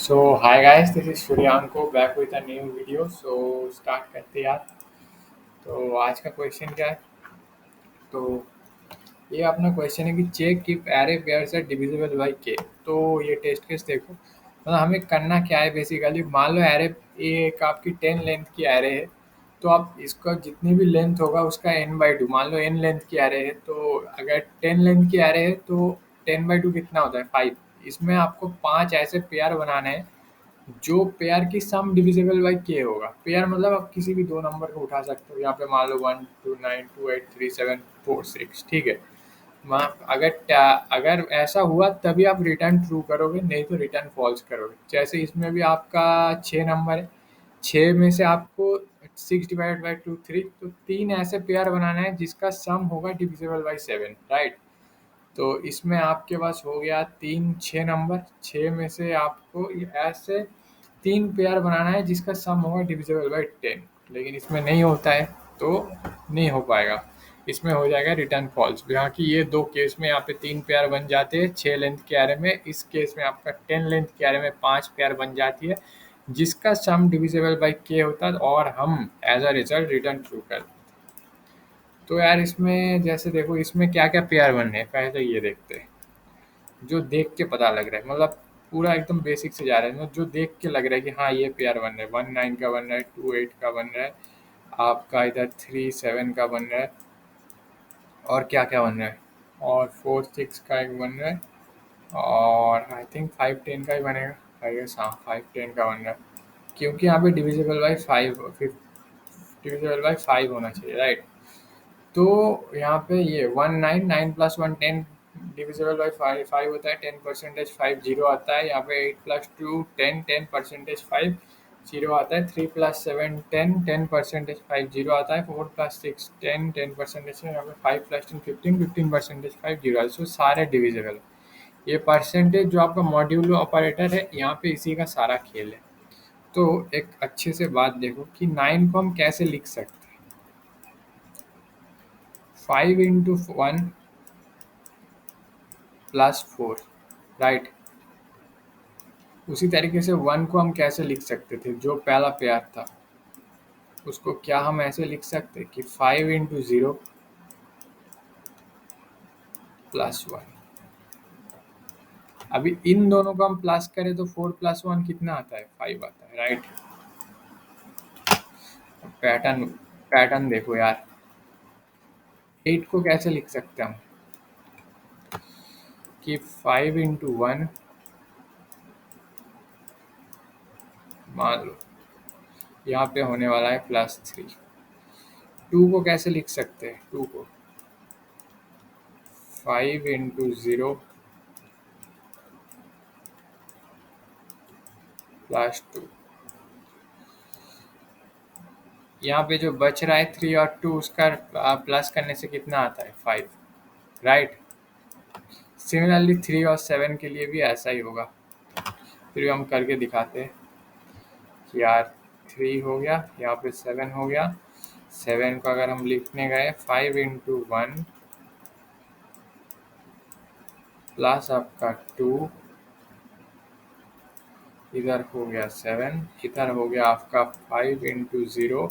So hi guys, this is Shuryanko back with a new video. So start करते हैं यार। तो आज का क्वेश्चन क्या है? तो ये अपना क्वेश्चन है कि check if array pairs are divisible by K. तो ये टेस्ट केस देखो, मतलब हमें करना क्या है बेसिकली। मान लो एरे ये एक आपकी 10 लेंथ की एरे है, तो आप इसका जितनी भी लेंथ होगा उसका n/2, मान लो n लेंथ की एरे है, तो अगर 10 लेंथ की एरे है तो 10/2 कितना होता है 5। इसमें आपको 5 ऐसे पेयर बनाने हैं जो पेयर की सम डिविजिबल बाय के होगा। पेयर मतलब आप किसी भी दो नंबर को उठा सकते हो, यहाँ पे मान लो 1 2 9 2 8 3 7 4 6, ठीक है। वहाँ अगर ऐसा हुआ तभी आप रिटर्न ट्रू करोगे, नहीं तो रिटर्न फॉल्स करोगे। जैसे इसमें भी आपका 6 नंबर है, 6 में से आपको 6/2 3, तो 3 ऐसे पेयर बनाना है जिसका सम होगा डिविजिबल बाय 7, राइट। तो इसमें आपके पास हो गया 6 नंबर, 6 में से आपको ये ऐसे 3 पेयर बनाना है जिसका सम होगा डिविजिबल बाय 10। लेकिन इसमें नहीं होता है तो नहीं हो पाएगा, इसमें हो जाएगा रिटर्न फॉल्स। यहाँ की ये दो केस में यहाँ पे 3 पेयर बन जाते हैं 6 लेंथ के एरे में, इस केस में आपका 10 लेंथ के एरे में 5 पेयर बन जाती है जिसका सम डिविजिबल बाय के होता है, और हम as a result return true करते हैं। तो यार इसमें जैसे देखो, इसमें क्या क्या पेयर बनने हैं पहले ये देखते हैं। जो देख के पता लग रहा है, मतलब पूरा एकदम बेसिक से जा रहे हैं, मतलब जो देख के लग रहा है कि हाँ ये पेयर बन रहा है। 1 9 का बन रहा है, 2 8 का बन रहा है, आपका इधर 3 7 का बन रहा है, और क्या क्या बन रहा है, और 4 6 का एक बन रहा है, और आई थिंक 5 10 का ही बनेगा। आई गेस हाँ 5 10 का बन रहा है, क्योंकि यहाँ पे डिविजिबल बाई 5, डिविजिबल बाई 5 होना चाहिए, राइट। तो यहाँ पे ये 1 9 9 + 1 10 डिविजिबल बाई 5 होता है। 10% 5 जीरो आता है। यहाँ पे 8 + 2 10 10% 5 जीरो आता है। 3 + 7 10 10% 5 जीरो आता है। 4 + 6 10 10% यहाँ पे 5 + 10 15 15% 5 जीरो आता है। सो सारे डिविजिबल। ये परसेंटेज जो आपका मॉड्यूलो ऑपरेटर है, यहाँ पे इसी का सारा खेल है। तो एक अच्छे से बात देखो कि 9 को हम कैसे लिख सकते हैं। 5 × 1 +4, राइट। उसी तरीके से 1 को हम कैसे लिख सकते थे, जो पहला पेयर था उसको क्या हम ऐसे लिख सकते कि 5 × 0 +1। अभी इन दोनों को हम प्लस करें तो 4 + 1 कितना आता है, 5 आता है, राइट। पैटर्न पैटर्न देखो यार, 8 को कैसे लिख सकते हैं हम कि 5 × 1, मान लो यहाँ पे होने वाला है +3। 2 को कैसे लिख सकते हैं, 2 को 5 × 0 +2। यहाँ पे जो बच रहा है 3 और 2, उसका प्लस करने से कितना आता है 5, राइट। सिमिलरली 3 और 7 के लिए भी ऐसा ही होगा। फिर हम करके दिखाते हैं कि यार 3 हो गया, यहाँ पे 7 हो गया। 7 को अगर हम लिखने गए 5 × 1 प्लस आपका 2, इधर हो गया 7, इधर हो गया आपका 5 × 0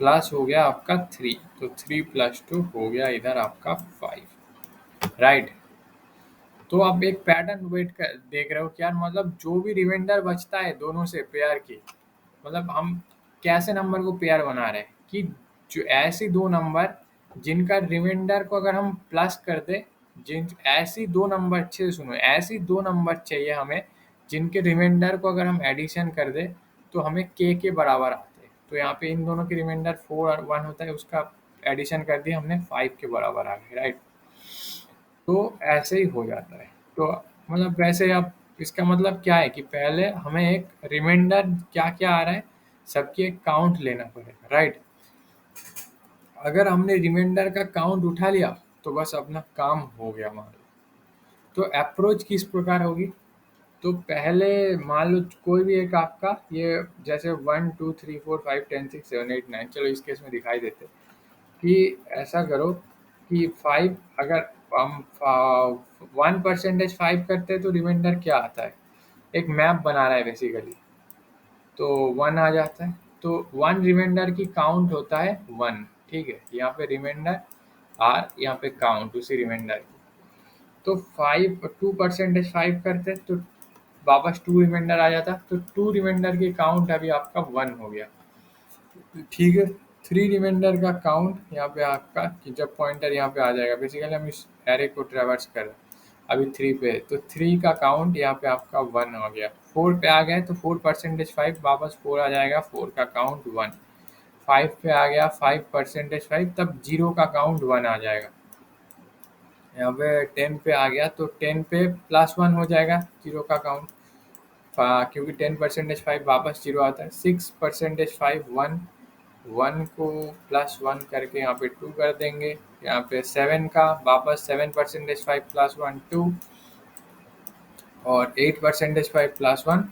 प्लस हो गया आपका 3, तो 3 + 2 हो गया इधर आपका 5, राइट। तो आप एक पैटर्न वेट कर देख रहे हो कि यार, मतलब जो भी रिमाइंडर बचता है दोनों से पेयर की, मतलब हम कैसे नंबर को पेयर बना रहे हैं कि जो ऐसे दो नंबर जिनका रिमाइंडर को अगर हम प्लस कर दे, जिन ऐसी दो नंबर, अच्छे से सुनो, ऐसी दो नंबर चाहिए हमें जिनके रिमाइंडर को अगर हम एडिशन कर दे तो हमें के बराबर आते हैं। तो यहाँ पे इन दोनों के रिमाइंडर 4 और 1 होता है, उसका एडिशन कर दिया हमने, 5 के बराबर आ गए, राइट। तो ऐसे ही हो जाता है। तो मतलब वैसे आप, इसका मतलब क्या है कि पहले हमें एक रिमाइंडर क्या क्या आ रहा है सबकी एक काउंट लेना पड़ेगा, राइट। अगर हमने रिमाइंडर का काउंट उठा लिया तो बस अपना काम हो गया मान लो। तो अप्रोच किस प्रकार होगी, तो पहले मान लो कोई भी एक आपका ये जैसे 1 2 3 4 5 10 6 7 8 9, चलो इस केस में दिखाई देते कि ऐसा करो कि 5 अगर हम 1% 5 करते हैं तो रिमाइंडर क्या आता है, एक मैप बना रहा है बेसिकली, तो 1 आ जाता है। तो 1 रिमाइंडर की काउंट होता है 1, ठीक है। यहाँ पे रिमाइंडर आर, यहाँ पे काउंट उसी रिमाइंडर की। तो 2% 5 करते तो वापस 2 रिमाइंडर आ जाता, तो 2 रिमाइंडर की काउंट अभी आपका 1 हो गया, ठीक है। 3 रिमाइंडर का काउंट यहाँ पे आपका, कि जब पॉइंटर यहाँ पे आ जाएगा, बेसिकली हम इस एरे को ट्रेवर्स कर रहे हैं, अभी 3 पे है, तो 3 का काउंट यहाँ पे आपका 1 हो गया। 4 पे आ गए तो 4% 5 वापस 4 आ जाएगा, 4 का काउंट 1। 5 पे आ गया 5% 5, तब 0 का काउंट 1 आ जाएगा। यहाँ पे 10 पे आ गया तो 10 पे +1 हो जाएगा 0 का काउंट, क्योंकि 10% 5 वापस 0 आता है। 6% 5 1, 1 को +1 करके यहाँ पे 2 कर देंगे। यहाँ पे 7 का वापस 7% 5 +1 2, और 8% 5 +1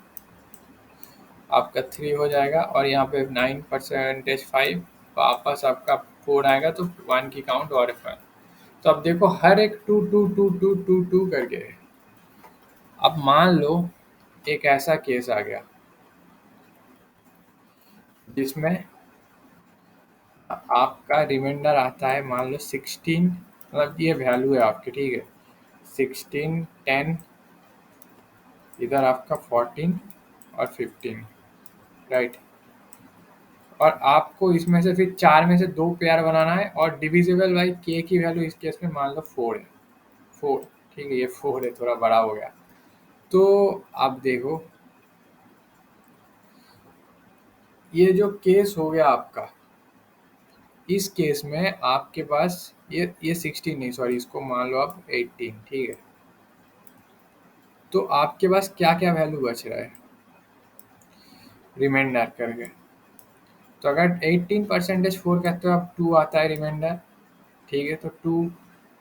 आपका 3 हो जाएगा, और यहाँ पे 9% 5 वापस आपका 4 आएगा, तो 1 की काउंट और 5। तो अब देखो हर एक 2 2 2 2 2 2 करके। अब मान लो एक ऐसा केस आ गया जिसमें आपका रिमाइंडर आता है, मान लो 16, मतलब ये वैल्यू है आपकी, ठीक है। 16 10, इधर आपका 14 और 15, राइट। और आपको इसमें से फिर 4 में से 2 पेयर बनाना है, और डिविजिबल बाई के की वैल्यू इस केस में मान लो 4 है, 4, ठीक है। ये 4 है, थोड़ा बड़ा हो गया। तो आप देखो ये जो केस हो गया आपका, इस केस में आपके पास ये 16 नहीं, सॉरी, इसको मान लो आप 18, ठीक है। तो आपके पास क्या क्या वैल्यू बच रहा है रिमाइंडर करके। तो अगर 18% 4 कहते हो आप, 2 आता है रिमाइंडर, ठीक है। तो 2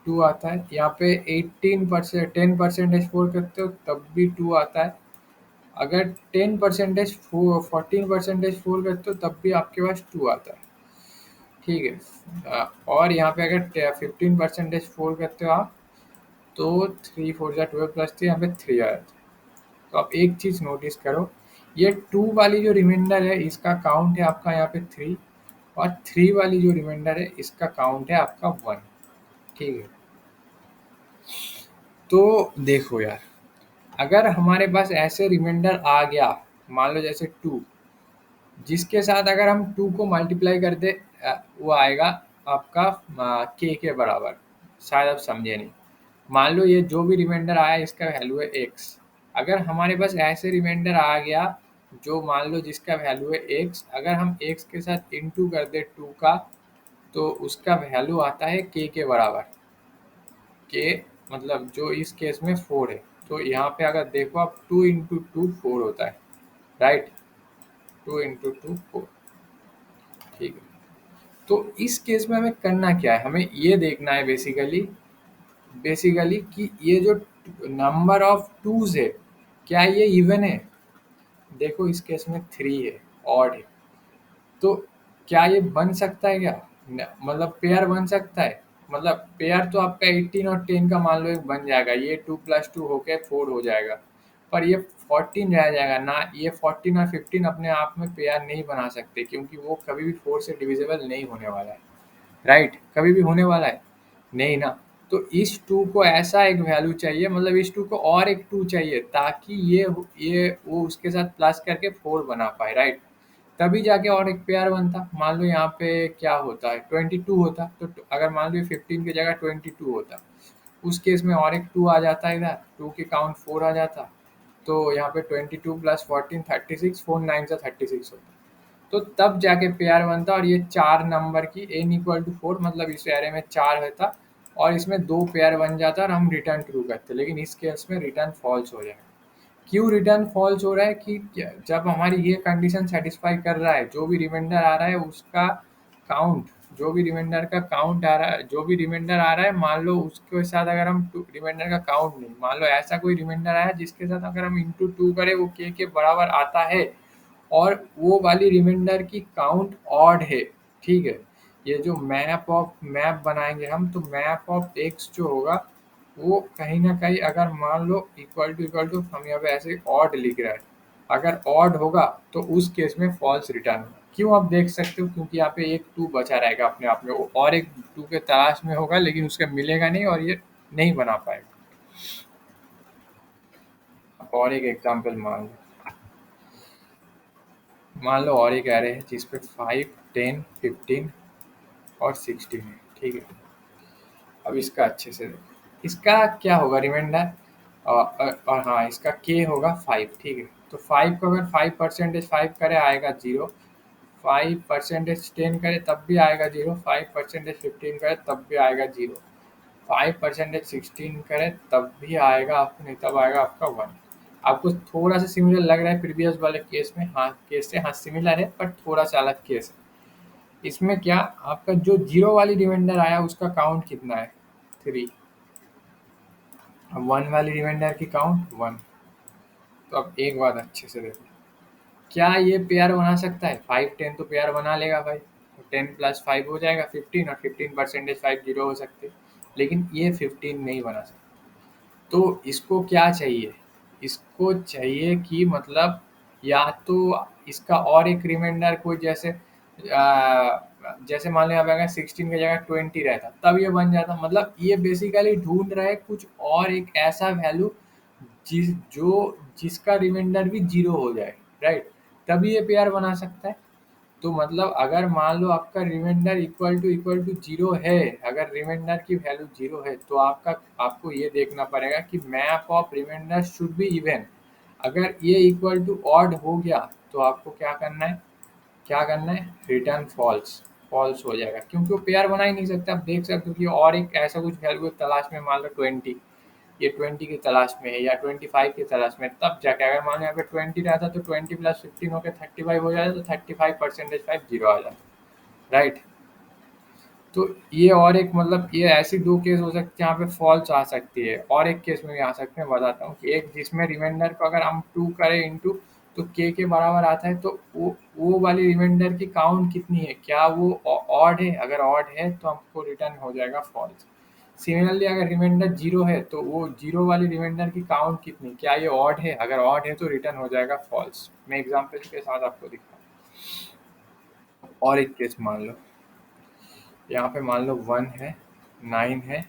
2 आता है यहाँ पे। 10% 4 करते हो तब भी 2 आता है। अगर 14% 4 करते हो तब भी आपके पास 2 आता है, ठीक है। और यहाँ पे अगर 15% 4 करते हो आप, तो 3 4 जा 12 +3, यहाँ पे 3 आ जाता है। तो आप एक चीज़ नोटिस करो, ये 2 वाली जो रिमाइंडर है इसका काउंट है आपका यहाँ पे 3, और 3 वाली जो रिमाइंडर है इसका काउंट है आपका 1, ठीक है। तो देखो यार, अगर हमारे पास ऐसे रिमाइंडर आ गया, मान लो जैसे 2, जिसके साथ अगर हम 2 को मल्टीप्लाई कर दे, वो आएगा आपका के बराबर। शायद आप समझे नहीं। मान लो ये जो भी रिमाइंडर आया इसका वैल्यू है x। अगर हमारे पास ऐसे रिमाइंडर आ गया जो मान लो जिसका वैल्यू है x, अगर हम x के साथ इनटू कर दे 2 का, तो उसका वैल्यू आता है के बराबर। के मतलब जो इस केस में 4 है, तो यहाँ पे अगर देखो आप 2 इंटू 2 4 होता है, राइट। 2 इंटू 2 4, ठीक है। तो इस केस में हमें करना क्या है, हमें ये देखना है बेसिकली कि ये जो नंबर ऑफ टूज है, क्या ये इवन है। देखो इस केस में 3 है, ऑड है, तो क्या ये बन सकता है क्या, मतलब पेयर बन सकता है। मतलब पेयर तो आपका 18 और 10 का मान लो एक बन जाएगा, ये 2 + 2 होके 4 हो जाएगा, पर ये 14 रह जाएगा ना। ये 14 और 15 अपने आप में पेयर नहीं बना सकते, क्योंकि वो कभी भी 4 से डिविजिबल नहीं होने वाला है, राइट। कभी भी होने वाला है नहीं ना। तो इस 2 को ऐसा एक वैल्यू चाहिए, मतलब इस 2 को और एक 2 चाहिए, ताकि ये वो उसके साथ प्लस करके 4 बना पाए, राइट। तभी जाके और एक पेयर बनता। मान लो यहाँ पे क्या होता है, 22 होता, तो अगर मान लो 15 की जगह 22 होता, उस केस में और एक 2 आ जाता है, इधर 2 के काउंट 4 आ जाता। तो यहाँ पे 22 + 14 36, 4 9 से 36 होता, तो तब जाके पेयर बनता। और ये 4 नंबर की n = 4, मतलब इस एरे में 4 होता, और इसमें 2 पेयर बन जाता और हम रिटर्न ट्रू करते। लेकिन इस केस में रिटर्न फॉल्स हो जाएगा। क्यों रिटर्न फॉल्स हो रहा है कि जब हमारी ये कंडीशन सेटिस्फाई कर रहा है, जो भी रिमाइंडर आ रहा है उसका काउंट, जो भी रिमाइंडर का काउंट आ रहा है, जो भी रिमाइंडर आ रहा है, मान लो उसके साथ अगर हम रिमाइंडर का काउंट नहीं, मान लो ऐसा कोई रिमाइंडर आया जिसके साथ अगर हम इंटू 2 करें वो के बराबर आता है, और वो वाली रिमाइंडर की काउंट ऑड है, ठीक है। ये जो मैप बनाएंगे हम, तो मैप ऑफ एक्स जो होगा वो कहीं ना कहीं, अगर मान लो इक्वल टू हम यहाँ पे ऐसे ऑड लिख रहा है, अगर ऑड होगा तो उस केस में फॉल्स रिटर्न होगा। क्यों? आप देख सकते हो, क्योंकि यहाँ पे एक टू बचा रहेगा अपने आप में, वो और एक टू के तलाश में होगा लेकिन उसका मिलेगा नहीं और ये नहीं बना पाएगा। और एक एग्जाम्पल मान लो और एक एरे है जिसपे 5, 10, 15 और 16 है, ठीक है। अब इसका अच्छे से देखो, इसका क्या होगा रिमाइंडर, और हाँ इसका के होगा 5, ठीक है। तो 5 को अगर 5% 5 करे आएगा 0, 5% 10 करे तब भी आएगा 0, 5% 15 करे तब भी आएगा 0, 5% 16 करे तब भी आएगा आपको, नहीं तब आएगा आपका 1। आपको थोड़ा सा सिमिलर लग रहा है प्रीवियस वाले केस में, हाँ केस से हाँ सिमिलर है पर थोड़ा सा अलग केस है। इसमें क्या, आपका जो 0 वाली रिमाइंडर आया उसका काउंट कितना है, 3। अब 1 वाली रिमाइंडर की काउंट 1। तो अब एक बात अच्छे से देखो, क्या ये पेयर बना सकता है? 5, 10 तो पेयर बना लेगा भाई, 10 प्लस 5 हो जाएगा 15, और 15% 5 0 हो सकते, लेकिन ये 15 नहीं बना सकता। तो इसको क्या चाहिए, इसको चाहिए कि मतलब या तो इसका और एक रिमाइंडर कोई जैसे जैसे मान लो यहाँ पे अगर 16 की जगह 20 रहता तब ये बन जाता। मतलब ये बेसिकली ढूंढ रहे कुछ और एक ऐसा वैल्यू जिसका रिमाइंडर भी 0 हो जाए, राइट, तभी ये पेयर बना सकता है। तो मतलब अगर मान लो आपका रिमाइंडर इक्वल टू 0 है, अगर रिमाइंडर की वैल्यू 0 है तो आपको ये देखना पड़ेगा कि map of remainder should be even. अगर ये इक्वल टू ऑड हो गया तो आपको क्या करना है, रिटर्न फॉल्स। फॉल्स हो जाएगा क्योंकि वो पेयर बना ही नहीं सकता। आप देख सकते हो कि और एक ऐसा कुछ वैल्यू तलाश में, मान लो 20, ये 20 की तलाश में है या 25 की तलाश में, तब जाके अगर मान लो यहाँ पे 20 रहता तो 20 प्लस 15 होकर 35 हो जाता, तो 35% 5 0 आ जाता, राइट। तो ये और एक मतलब ये ऐसी दो केस हो सकते हैं जहाँ पे फॉल्स आ सकती है, और एक केस में भी आ सकते हैं, बताता हूँ कि एक जिसमें रिमाइंडर को अगर हम 2 करें इंटू तो के बराबर आता है, तो वो वाली रिमाइंडर की काउंट कितनी है, क्या वो ऑड है? अगर ऑड है तो हमको रिटर्न हो जाएगा फॉल्स। सिमिलरली अगर रिमाइंडर 0 है तो वो 0 वाली रिमाइंडर की काउंट कितनी, क्या ये ऑड है? अगर ऑड है तो रिटर्न हो जाएगा फॉल्स। मैं एग्जांपल के साथ आपको दिखा, और एक केस मान लो, यहाँ पे मान लो 1 है, 9 है,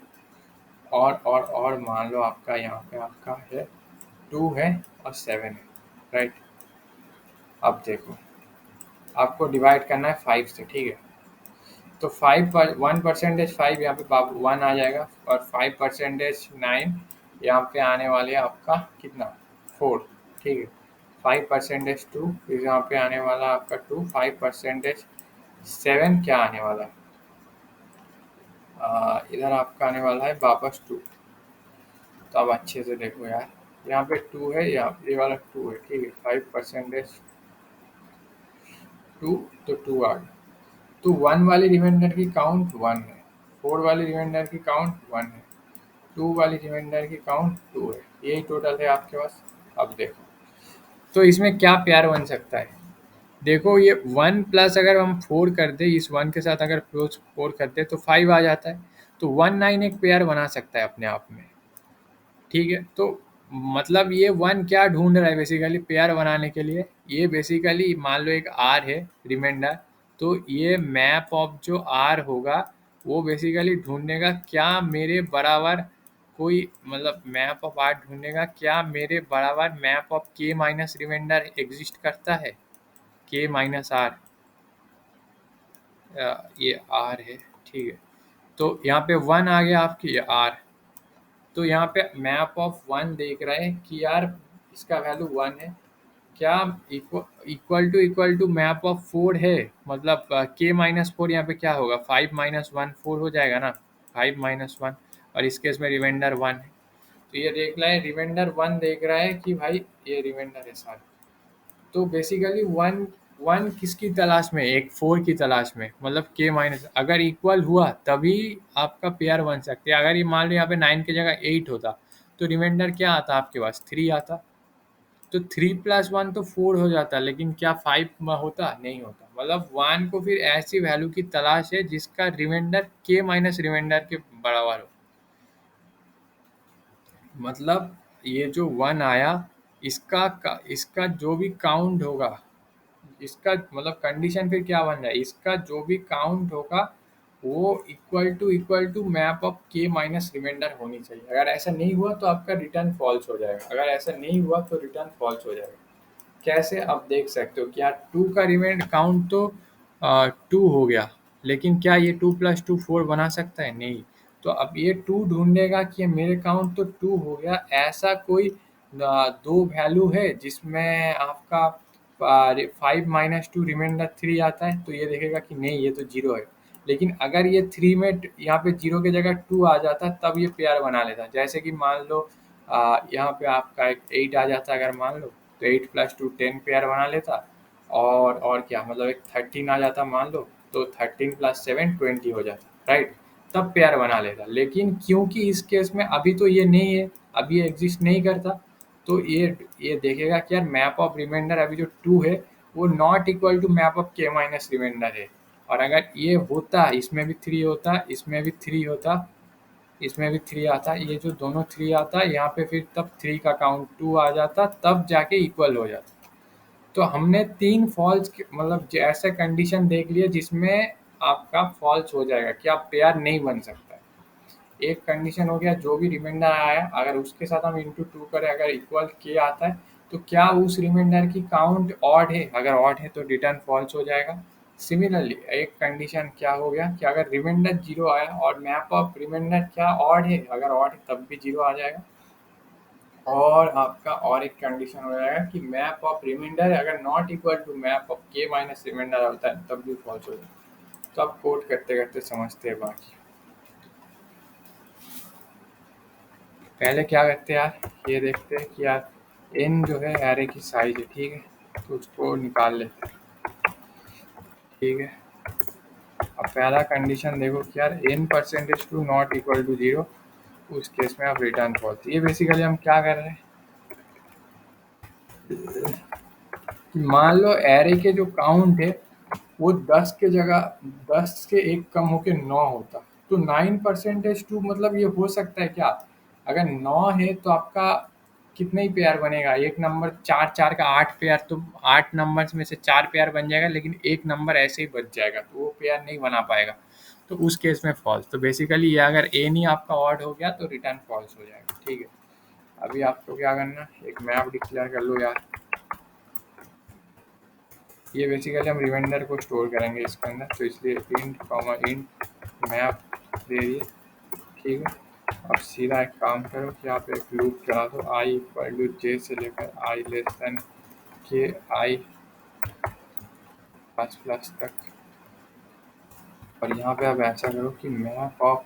और मान लो आपका यहाँ पे आपका है 2 है और 7 है, राइट। अब देखो, आपको डिवाइड करना है 5 से, ठीक है। तो 1% 5 यहाँ पे 1 आ जाएगा, और 5% 9 यहाँ पे आने वाले आपका कितना, 4, ठीक है। 5% 2 फिर यहाँ पे आने वाला आपका 2, 5% 7 क्या आने वाला है, इधर आपका आने वाला है वापस 2। तो अब अच्छे से देखो यार, यहाँ पे 2 है, यहाँ ये वाला 2 है, ठीक है। 5% 2, तो 2 आ गया। तो 1 वाली रिमाइंडर की काउंट 1 है, 4 वाली रिमाइंडर की काउंट 1 है, 2 वाली रिमाइंडर की काउंट 2 है, यही टोटल है आपके पास। अब देखो, तो इसमें क्या प्यार बन सकता है? देखो ये 1 प्लस अगर हम 4 कर दे, इस 1 के साथ अगर प्लस 4 करते तो 5 आ जाता है। तो 1 9 एक पेयर बना सकता है अपने आप में, ठीक है। तो मतलब ये 1 क्या ढूंढ रहा है बेसिकली पेयर बनाने के लिए, ये बेसिकली मान लो एक आर है रिमाइंडर, तो ये मैप ऑफ जो आर होगा वो बेसिकली ढूंढेगा क्या मेरे बराबर कोई, मतलब मैप ऑफ आर ढूंढेगा क्या मेरे बराबर map of K minus reminder exist करता है, के माइनस आर, ये आर है, ठीक है। तो यहाँ पे 1 आ गया आपकी, ये आर। तो यहाँ पे मैप ऑफ 1 देख रहे हैं कि यार इसका वैल्यू 1 है, क्या इक्वल टू मैप ऑफ 4 है, मतलब के माइनस 4 यहाँ पे क्या होगा, 5 माइनस 1 4 हो जाएगा ना, 5 माइनस 1, और इस केस में रिमाइंडर 1 है। तो ये देख रहा है रिमाइंडर 1 देख रहा है कि भाई ये रिमाइंडर है सारा। तो बेसिकली 1 किसकी तलाश में, एक 4 की तलाश में, मतलब के माइनस अगर इक्वल हुआ तभी आपका पेयर बन सकते हैं। अगर ये मान लो यहाँ पे 9 की जगह 8 होता तो रिमाइंडर क्या आता आपके पास, 3 आता। तो 3 प्लस 1 तो 4 हो जाता, लेकिन क्या 5 होता, नहीं होता। मतलब 1 को फिर ऐसी वैल्यू की तलाश है जिसका रिमाइंडर k माइनस रिमाइंडर के बराबर हो। मतलब ये जो 1 आया, इसका जो भी काउंट होगा, इसका मतलब कंडीशन फिर क्या बन जाए, इसका जो भी काउंट होगा वो equal to map of K minus reminder होनी चाहिए। अगर ऐसा नहीं हुआ तो आपका रिटर्न फॉल्स हो जाएगा, अगर ऐसा नहीं हुआ तो रिटर्न फॉल्स हो जाएगा। कैसे, आप देख सकते हो कि यार 2 का रिमेंड काउंट तो 2 हो गया, लेकिन क्या ये 2 प्लस 2 4 बना सकता है? नहीं। तो अब ये 2 ढूंढेगा कि मेरे काउंट तो 2 हो गया, ऐसा कोई दो वैल्यू है जिसमें आपका 5 - 2 रिमाइंडर 3 आता है, तो ये देखेगा कि नहीं ये तो 0 है। लेकिन अगर ये 3 में यहाँ पे 0 की जगह 2 आ जाता तब ये पेयर बना लेता। जैसे कि मान लो यहाँ पे आपका एक 8 आ जाता अगर मान लो, तो 8 प्लस 2 10 पेयर बना लेता। और क्या मतलब एक 13 आ जाता मान लो, तो 13 प्लस 7 20 हो जाता, राइट? तब पेयर बना लेता। लेकिन क्योंकि इस केस में अभी तो ये नहीं है, अभी ये एग्जिस्ट नहीं करता, तो ये देखेगा कि यार मैप ऑफ रिमाइंडर अभी जो 2 है वो not equal to map of K minus remainder है। और अगर ये होता, इसमें भी 3 होता, इसमें भी 3 होता, इसमें भी 3 आता, ये जो दोनों 3 आता यहाँ पे, फिर तब 3 का काउंट 2 आ जाता, तब जाके इक्वल हो जाता। तो हमने 3 फॉल्स मतलब ऐसे कंडीशन देख लिए जिसमें आपका फॉल्स हो जाएगा कि आप पेयर नहीं बन सकता है। एक कंडीशन हो गया जो भी रिमाइंडर आया अगर उसके साथ हम इंटू 2 करें, अगर इक्वल के आता है तो क्या उस रिमाइंडर की काउंट ऑड है, अगर ऑड है तो रिटर्न फॉल्स हो जाएगा। सिमिलरली एक कंडीशन क्या हो गया कि अगर रिमाइंडर 0 आया और मैप ऑफ रिमाइंडर क्या ऑड है, अगर ऑड है तब भी 0 आ जाएगा। और आपका और एक कंडीशन हो जाएगा कि मैप ऑफ रिमाइंडर अगर not equal to map of K minus remainder होता है तब भी फॉल्स हो जाएगा। तो आप कोड करते करते समझते हैं बाकी। पहले क्या करते हैं यार, ये देखते हैं कि यार एन जो है एरे की साइज है, ठीक है, तो उसको निकाल लेते हैं। ठीक है, अब पहला कंडीशन देखो कि यार N percentage two not equal to 0, उस केस में आप रिटर्न फॉल्स। ये बेसिकली हम क्या कर रहे हैं कि मान लो एरे के जो काउंट है वो 10 के जगह 10 के एक कम होके 9 होता, तो 9% टू मतलब ये हो सकता है क्या, अगर 9 है तो आपका कितने ही पेयर बनेगा, एक नंबर 4 4 का 8 पेयर, तो 8 नंबर्स में से 4 पेयर बन जाएगा, लेकिन एक नंबर ऐसे ही बच जाएगा तो वो पेयर नहीं बना पाएगा, तो उस केस में फॉल्स। तो बेसिकली ये अगर ए नहीं आपका ऑड हो गया तो रिटर्न फॉल्स हो जाएगा। ठीक है, अभी आपको क्या करना, एक मैप डिक्लेयर कर लो यार। ये बेसिकली हम रिमाइंडर को स्टोर करेंगे इसके अंदर, तो इसलिए इंट कॉमा इंट मैप दे दिए। ठीक है, अब सीधा एक काम करो कि आप एक लूप चला दो, आई इक्वल टू जे से लेकर आई लेस देन के आई प्लस प्लस तक। और यहाँ पे आप ऐसा करो कि मैप ऑफ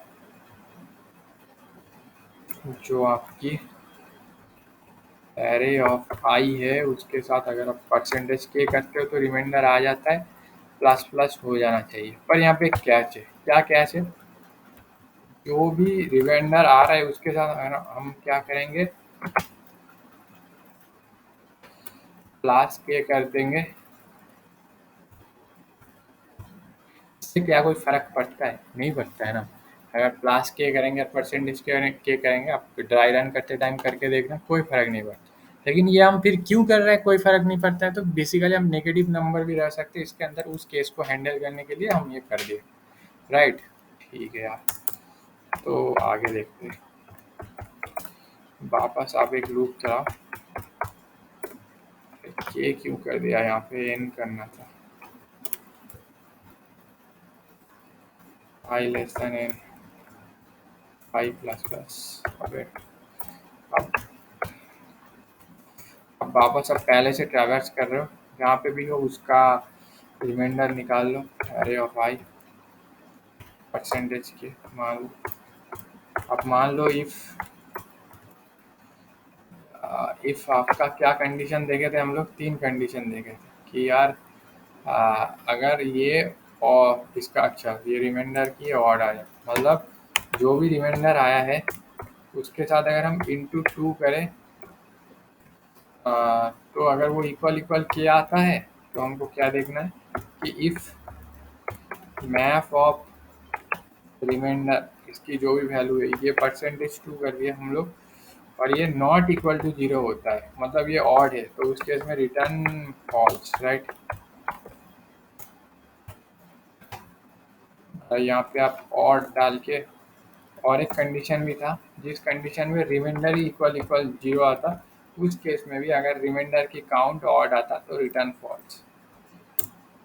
जो आपकी एरे ऑफ आई है उसके साथ अगर आप परसेंटेज के करते हो तो रिमाइंडर आ जाता है, प्लस प्लस हो जाना चाहिए। पर यहाँ पे कैच है, क्या कैच है, जो भी रिमाइंडर आ रहा है उसके साथ अगर हम क्या करेंगे, प्लस के कर देंगे। इससे क्या कोई फर्क पड़ता है? नहीं पड़ता है ना। अगर प्लस के करेंगे परसेंटेज के करेंगे, आप ड्राई रन करते टाइम करके देखना कोई फर्क नहीं पड़ता। लेकिन ये हम फिर क्यों कर रहे हैं कोई फर्क नहीं पड़ता है, तो बेसिकली हम नेगेटिव नंबर भी रह सकते हैं इसके अंदर, उस केस को हैंडल करने के लिए हम ये कर दिए, राइट? ठीक है यार, तो आगे देखते हैं। वापस आप एक लूप चलाओ, के क्यों कर दिया, यहाँ पे एन करना था, आई लेस देन एन आई प्लस प्लस। अब अब वापस आप पहले से ट्रैवर्स कर रहे हो, जहाँ पे भी हो उसका रिमाइंडर निकाल लो, अरे ऑफ आई परसेंटेज के मान लो। अब मान लो इफ आपका क्या कंडीशन देखे थे हम लोग, 3 कंडीशन देखे थे कि यार अगर ये और इसका अच्छा ये रिमाइंडर की ऑड आया, मतलब जो भी रिमाइंडर आया है उसके साथ अगर हम इंटू 2 करें तो अगर वो इक्वल इक्वल के आता है तो हमको क्या देखना है कि इफ मैप ऑफ रिमाइंडर इसकी जो भी वैल्यू है ये परसेंटेज टू कर दिया हम लोग और ये नॉट इक्वल टू जीरो होता है मतलब ये ऑड है तो उस केस में रिटर्न फॉल्स राइट। यहाँ पे आप ऑड डाल के और एक कंडीशन भी था जिस कंडीशन में रिमाइंडर ही इक्वल इक्वल जीरो आता उस केस में भी अगर रिमाइंडर की काउंट ऑड आता तो रिटर्न फॉल्स।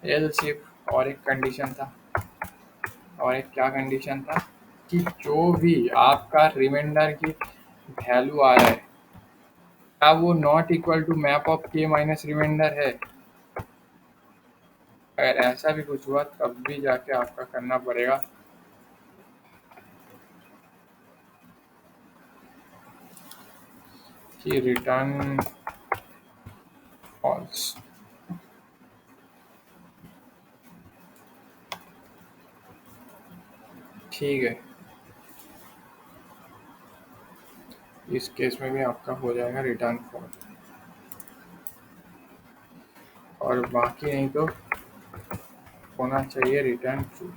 एल सिर्फ और एक कंडीशन था और एक क्या कंडीशन था कि जो भी आपका रिमाइंडर की वैल्यू आ रहा है क्या वो not equal to map of K minus remainder है। अगर ऐसा भी कुछ हुआ तब भी जाके आपका करना पड़ेगा कि रिटर्न फॉल्स। ठीक है इस केस में भी आपका हो जाएगा रिटर्न फॉल्स और बाकी नहीं तो होना चाहिए रिटर्न ट्रू।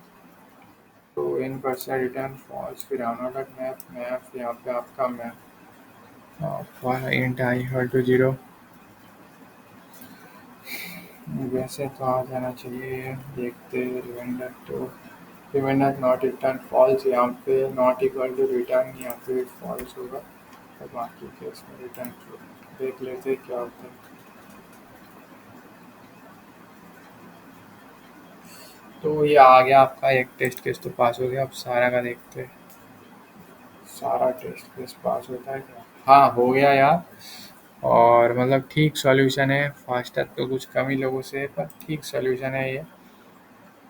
तो इन परसा रिटर्न फॉल्स फिर अनदर मैप मैप यहाँ पे आपका map int I equal to zero वैसे तो आ जाना चाहिए देखते रिमाइंडर तो रिमाइंडर नॉट रिटर्न फॉल्स यहाँ पे नॉट इक्वल टू रिटर्न यहाँ पे फॉल्स होगा और बाकी केस में रिटर्न ट्रू। देख लेते क्या होता है। तो ये आ गया आपका एक टेस्ट केस तो पास हो गया अब सारा का देखते हैं सारा टेस्ट केस पास होता है क्या। हाँ हो गया यार और मतलब ठीक सॉल्यूशन है फास्टर तो कुछ कम ही लोगों से है पर ठीक सॉल्यूशन है ये।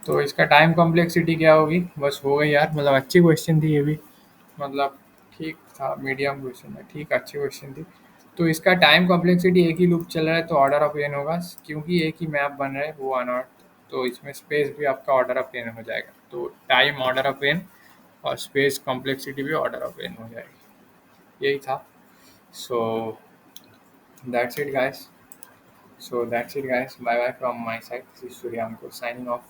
तो इसका टाइम कॉम्प्लेक्सिटी क्या होगी बस हो गई यार मतलब अच्छी क्वेश्चन थी ये भी मतलब ठीक था मीडियम क्वेश्चन है ठीक अच्छी क्वेश्चन थी। तो इसका टाइम कॉम्प्लेक्सिटी एक ही लूप चल रहा है तो ऑर्डर ऑफ एन होगा क्योंकि एक ही मैप बन रहा है वो अनॉट तो इसमें स्पेस भी आपका ऑर्डर ऑफ एन हो जाएगा तो टाइम ऑर्डर ऑफ एन और स्पेस कॉम्प्लेक्सिटी भी ऑर्डर ऑफ एन हो जाएगी यही था। So that's it guys. So that's it guys. Bye bye from my side. This is Suryanko signing off.